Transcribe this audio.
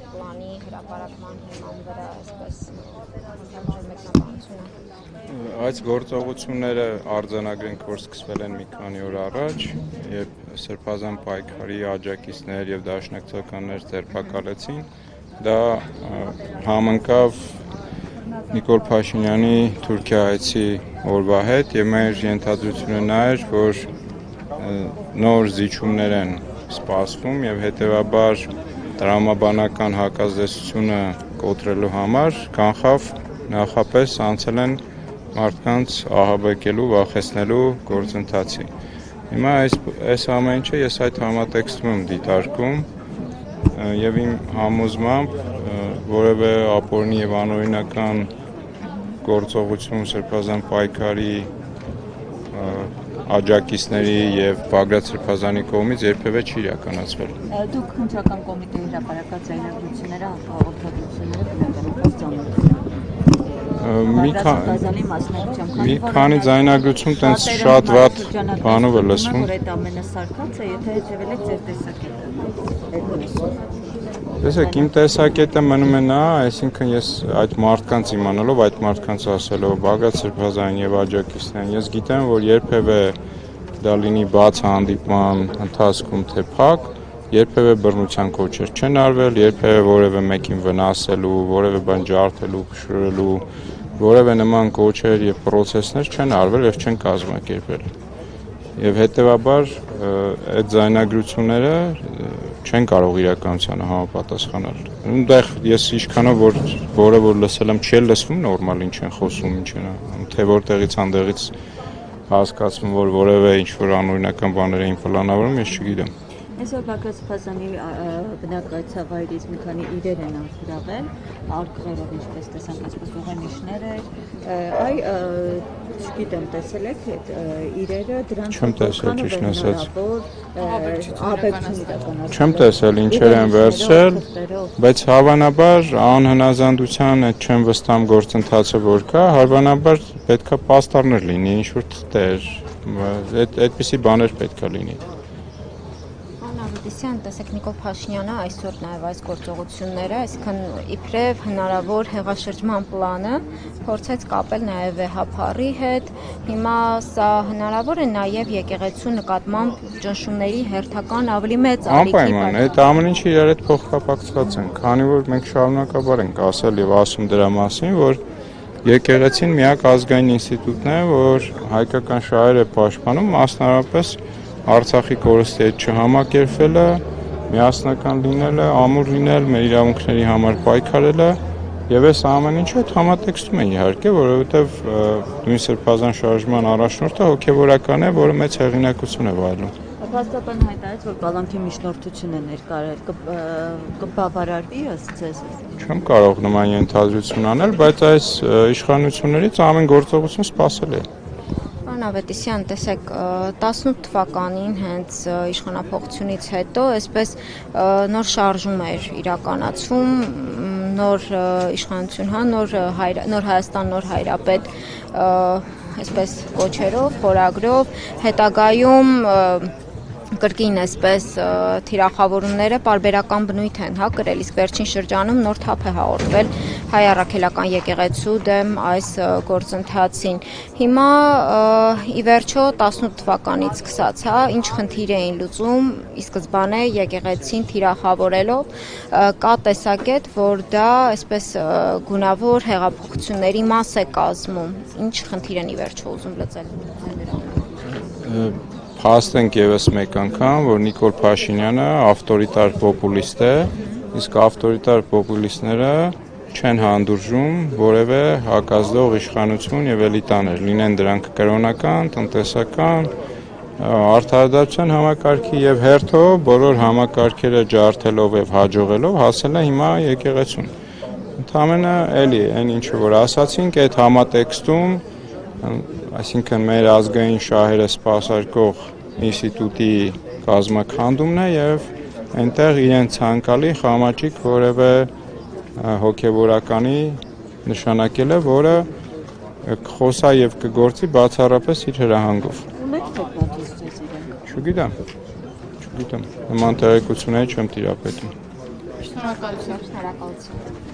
Պլանի հրապարակման հիման վրա այսպես մեկնաբանությունը։ Այս գործողությունները արձանագրենք, որ սկսվել են մի քանի օր առաջ, երբ Սրբազան պայքարի աջակիցներ եւ դաշնակցականներ ձերբակալեցին, դա համընկավ Նիկոլ Փաշինյանի Թուրքիա այցի օրվա հետ եւ մեր ենթադրությունը նա էր, որ նոր զիջումներ են սպասվում եւ հետեւաբար տրամաբանական հակազդեցությունը կոտրելու համար կանխավ նախապես անցել են մարդկանց ահաբեկելու, վախեցնելու գործընթացի։ Հիմա այս ամեն ինչը ես այդ համատեքստում եմ դիտարկում եւ իմ համոզմամբ որևէ ապօրինի եւ անօրինական գործողություն Սրբազան պայքարի աջակիցների եւ Բագրատ Սրբազանի կողմից երբևէ չի իրականացվել։ Դուք քննչական կոմիտեի հրապարակած ձայնագրությունները, հաղորդագրությունները մի քանի ձայնագրություն տենց շատ վատ բանով է լսվում։ Որ այդ ամենը սարքած է, եթե հետևել եք ձեր տեսակետը։ Տեսեք, իմ տեսակետը մնում է նա, այսինքն ես այդ մարդկանց իմանալով, այդ մարդկանց ասելով Բագրատ Սրբազանին եւ աջակիցներին, ես գիտեմ, որ երբևէ դա լինի բաց հանդիպման ընթացքում թե փակ, երբևէ բռնության կոչեր չեն արվել, երբևէ որևէ մեկին վնասելու, որևէ բան ջարդելու, փշրելու, որևէ նման կոչեր եւ պրոցեսներ չեն արվել եւ չեն կազմակերպել։ Եվ հետեւաբար այդ ձայնագրությունները չեն կարող իրականությանը համապատասխանալ։ Այնտեղ ես ինչքանով որը որ լսել եմ, չի լսվում նորմալ ինչ են խոսում, ինչ են, թե որտեղից անդեղից հասկացվում, որ որևէ ինչ-որ անօրինական բաներ էին պլանավորում, ես չգիտեմ։ Այսօր Բագրատ Սրբազանի բնակարարից մի քանի իրեր են անցրավել, արկղերով ինչպես տեսանք, այսպես ուղենիշներ էր, չգիտեմ, տեսել եք այդ իրերը, դրանց Չեմ տեսել ինչեր են վերցրել, բայց հավանաբար անհնազանդության այդ չեմ վստահում գործընթացը որ կա, հավանաբար պետքա պաստառներ լինի, ինչ-որ թղթեր, այդպիսի բաներ պետքա լինի։ Տեսեք Նիկոլ Փաշինյանը այսօր նաև այս գործողությունները, այսինքն իբրև հնարավոր հեղաշրջման պլանը փորձեց կապել նաև վեհափառի հետ։ Հիմա սա հնարավոր է նաև եկեղեցու նկատմամբ ճնշումների հերթական ավելի մեծ ալիքի։ Անպայման, այդ ամեն ինչը իրար հետ փոխկապակցված են, քանի որ մենք շարունակաբար ենք ասել եւ ասում դրա մասին, որ եկեղեցին միակ ազգային ինստիտուտն է, որ հայկական շահերը պաշտպանում, մասնավորապես Արցախի կորստի հետ չհամակերպելը, միասնական լինելը, ամուր լինել, մեր իրավունքների համար պայքարելը եւ այս ամեն ինչը այդ համատեքստում է իհարկե, որովհետեւ նույն Սրբազան շարժման առաջնորդը հոգեվորական է, որը մեծ հեղինակություն է վայելում։ Փաստաբան հայտարարեց, որ Բալանքի միջնորդություն է ներկայացել, կբավարարվի ըստ ձեզ։ Չեմ կարող նման ենթադրություն անել, բայց այս իշխանություններից ամեն գործողություն սպասել է։ Ավետիսյան, տեսեք, 18 թվականին հենց իշխանափոխությունից հետո այսպես նոր շարժում էր իրականացվում, նոր իշխանություն, նոր Հայաստան, նոր հայրապետ, այսպես կոչերով, խորագրով, հետագայում կրկին այսպես թիրախավորումները պարբերական բնույթ են կրել, իսկ վերջին շրջանում նոր թափ է հաղորդվել հայ առաքելական եկեղեցու դեմ այս գործընթացին։ Հիմա ի վերջո 18 թվականից սկսած, ինչ խնդիր էին լուծում ի սկզբանե եկեղեցին թիրախավորելով, կա տեսակետ, որ դա այսպես գունավոր հեղափոխությունների մաս է կազմում, ինչ խնդիր են ի վերջո ուզում լուծել։ Փաստենք եւս մեկ անգամ, որ Նիկոլ Փաշինյանը ավտորիտար պոպուլիստ է, իսկ ավտորիտար պոպուլիստները չեն հանդուրժում որևէ հակազդող իշխանություն եւ էլիտաներ, լինեն դրանք կրոնական, տնտեսական, արդարադատության համակարգի եւ հերթով բոլոր համակարգերը ջարդելով եւ հաջողելով հասել է հիմա եկեղեցուն։ Ընդամենը էլի այն ինչը որ ասացինք, այդ համատեքստում, այսինքն մեր ազգային շահերը սպասարկող ինստիտուտի կազմաքանդումն է եւ այնտեղ իրեն ցանկալի խամաճիկ որևէ հոգեվորականի նշանակել է, որը կխոսա եւ կգործի բացառապես իր հրահանգով։ Ունեք թեկնածու Չգիտեմ։ Նման տեղեկությունների չեմ տիրապետում։ Շնորհակալություն։